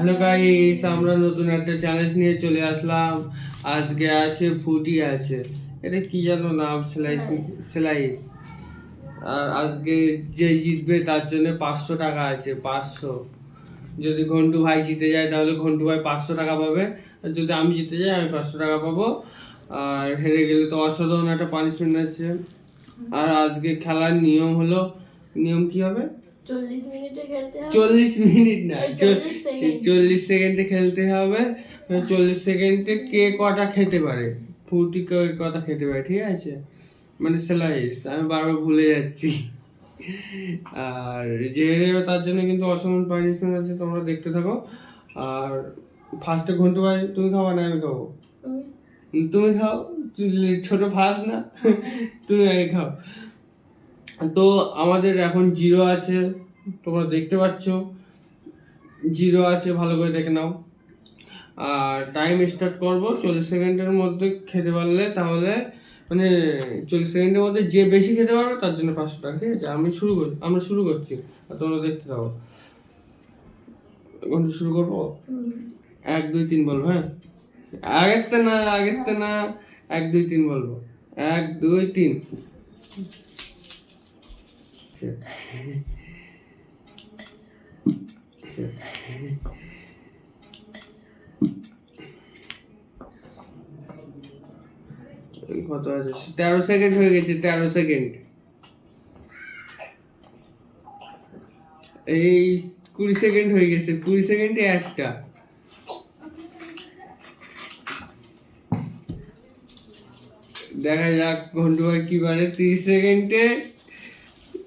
Hello guys, আমরা নতুন একটা চ্যালেঞ্জ নিয়ে চলে আসলাম। আজকে আছে ফুটি আছে, এটা কি জানো নাম, স্লাইস। আর আজকে যে জিতবে তার জন্য 500 টাকা আছে, 500। যদি ঘন্টু ভাই জিতে যায় তাহলে ঘন্টু ভাই 500 টাকা পাবে, আর যদি আমি জিতে যাই আমি 500 টাকা পাবো। আর হেরে গেলে তো অসাধারণ একটা পানিশমেন্ট আছে। আর আজকে খেলার নিয়ম হলো, নিয়ম কি হবে, 40 মিনিট না, 40 সেকেন্ডে খেলতে হবে। 40 সেকেন্ডে কে কটা খেতে পারে, ফুটি কে কটা খেতে পারে, ঠিক আছে? মানে স্লাইস, আমি বারবার ভুলে যাচ্ছি। আর যে হেরে যাবে তার জন্য কিন্তু অসাধারণ পানিশমেন্ট আছে, তোমরা দেখতে থাকো। আর ফার্স্টে ঘন্টু ভাই তুমি খাওয়া না আমি খাবো? তুমি খাও, ছোট ফার্স্ট না, তুমি আগে খাও। তো আমাদের এখন 0 আছে, তোমরা দেখতে পাচ্ছ 0 আছে, ভালো করে দেখে নাও। আর টাইম স্টার্ট করব 40 সেকেন্ডের মধ্যে খেতে পারলে, তাহলে মানে 40 সেকেন্ডের মধ্যে যে বেশি খেতে পারবে তার জন্য 500 টাকা, ঠিক আছে? আমরা শুরু করছি, আর তোমরা দেখতে থাকো। এখন শুরু করবো, 1 2 3 বলবো, হ্যাঁ? আগেরতে না, 1 2 3 বলবো, 1 2 3। কত আছে? 13 সেকেন্ড হয়ে গেছে, 13 সেকেন্ড। এই 20 সেকেন্ড হয়ে গেছে, 20 সেকেন্ডে একটা। দেখা যাক ঘন্টু ভাই কি পারে। 30 সেকেন্ডে,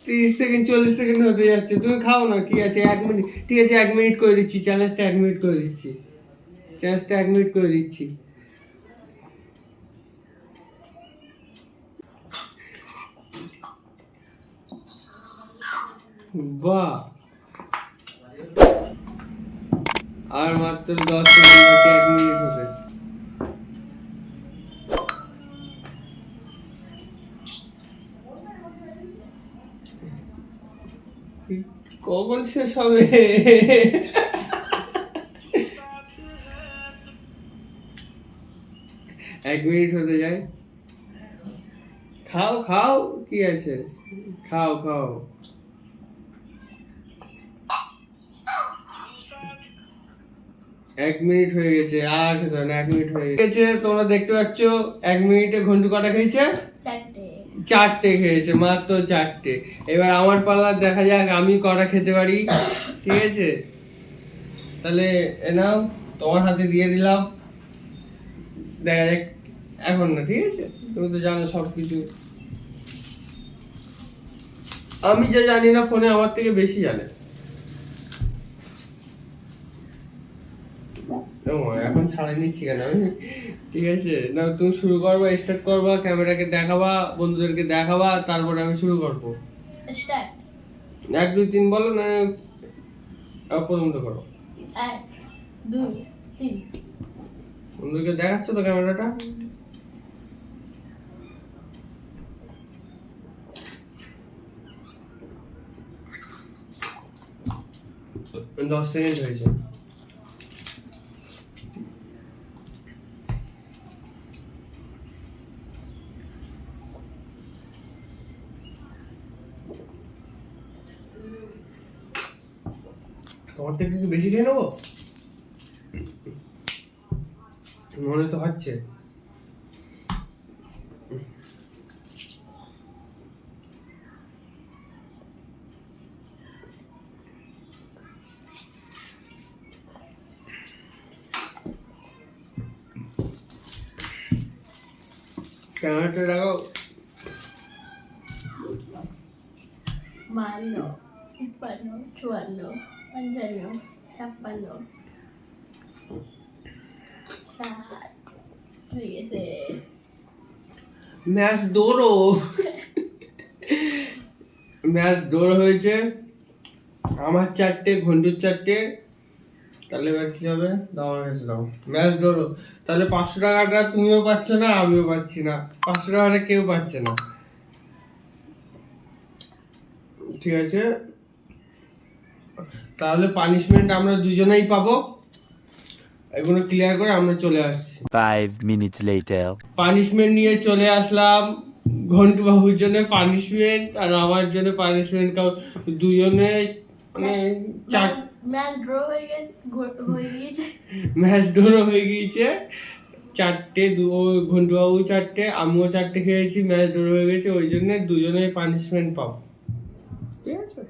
30 সেকেন্ড, 40 সেকেন্ড হতে যাচ্ছে। তুমি খাও না, কি আছে 1 মিনিট, ঠিক আছে 1 মিনিট করে দিচ্ছি, চ্যালেঞ্জটা 1 মিনিট করে দিচ্ছি, চ্যালেঞ্জটা 1 মিনিট করে দিচ্ছি। বাহ, আর মাত্র 10 সেকেন্ড বাকি 1 মিনিট হতে। কখন শেষ হবে? 1 মিনিট হতে যায়। খাও খাও, কি আছে, খাও খাও। 1 মিনিট হয়ে গেছে, আর খেতে হবে না, 1 মিনিট হয়ে গেছে। তোমরা দেখতে পাচ্ছ 1 মিনিটে ঘন্টু কটা খেয়েছে? 4টে খেয়েছে, মাত্র 4টে। এবার আমার পালা, দেখা যাক আমি কটা খেতে পারি, ঠিক আছে? তাহলে এ নাও, তোমার হাতে দিয়ে দিলাম, দেখা যাক। এখন না, ঠিক আছে? তুমি তো জানো সব কিছু, আমি যা জানি না ফোনে আমার থেকে বেশি জানে। এখন ছাড়াই নিচ্ছি কেন আমি, ঠিক আছে? না তুমি শুরু করবা, স্টার্ট করবা, ক্যামেরাকে দেখাবা, বন্ধুদেরকে দেখাবা, তারপরে আমি শুরু করবো। 1 2 3 বলো না, পর্যন্ত করো। 1 2 3। বন্ধুদেরকে দেখাচ্ছ তো ক্যামেরাটা? দশ সেকেন্ড হয়েছে। তোমার থেকে কি বেশি খেয়ে নেবো মনে তো হচ্ছে। ক্যামেরাটা লাগাও। 52 53 54 55 56 60 হয়ে গেছে। ম্যাচ দৌড়ো, ম্যাচ দৌড় হয়েছে। আমার 4টে, ঘন্টুর 4টে। তাহলে এবার কি হবে, দাও আমার কাছে দাও। ম্যাচ দৌড়ো। তাহলে 500 টাকাটা তুমিও পাচ্ছ না, আমিও পাচ্ছি না। 500 টাকাটা কেউ পাচ্ছে না, ঠিক আছে? তাহলে পানিশমেন্ট আমরা দুজনেই পাবো। এগুলো ক্লিয়ার করে আমরা চলে আসছি। 5 minutes later. পানিশমেন্ট নিয়ে চলে আসলাম। ঘন্টু বাবুর জন্য পানিশমেন্ট আর আমার জন্য পানিশমেন্ট। দুজনে মানে ম্যাচ ড্র হয়ে গিয়েছে ম্যাচ ড্র হয়ে গিয়েছে। চারটে ঘন্টু বাবু চারটে, আমিও চারটে খেয়েছি, ম্যাচ ড্র হয়ে গেছে। ওই জন্য দুজনে পানিশমেন্ট পাবো, ঠিক আছে?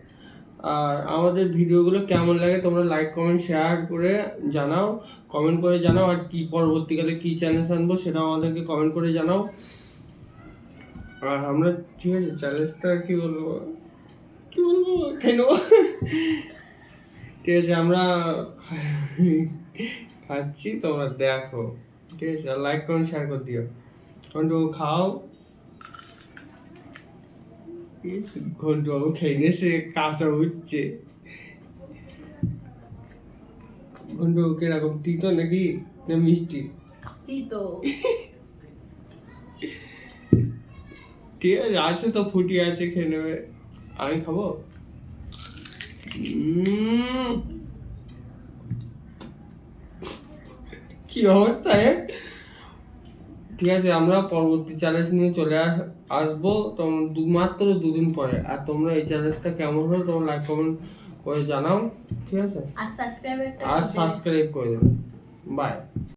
আর আমাদের ভিডিওগুলো কেমন লাগে তোমরা লাইক কমেন্ট শেয়ার করে জানাও, কমেন্ট করে জানাও। আর কি পরবর্তীকালে কি চ্যালেঞ্জ আনবো সেটাও আমাদেরকে কমেন্ট করে জানাও। আর আমরা ঠিক আছে চ্যালেঞ্জটা কি বলবো খেয়ে নেবো, ঠিক আছে? আমরা খাচ্ছি, তোমরা দেখো, ঠিক আছে? লাইক কমেন্ট শেয়ার করে দিও। ঘন্টু খাও। ঘন্টু বাবু খেয়ে নিয়েছে, কাঁচা উঠছে। ঘন্টু কিরকম, তিতো নাকি না মিষ্টি? তিতো। ঠিক আছে, আছে তো, ফুটি আছে, খেয়ে নেবে। আমি খাবো। কি অবস্থা ঠিক আছে, আমরা পরবর্তী চ্যালেঞ্জ নিয়ে চলে আসবো মাত্র 2 দিন পরে। আর তোমরা এই চ্যালেঞ্জটা কেমন হলো তোমরা লাইক কমেন্ট করে জানাও, ঠিক আছে? আর সাবস্ক্রাইব আর সাবস্ক্রাইব করে দেবে। বাই।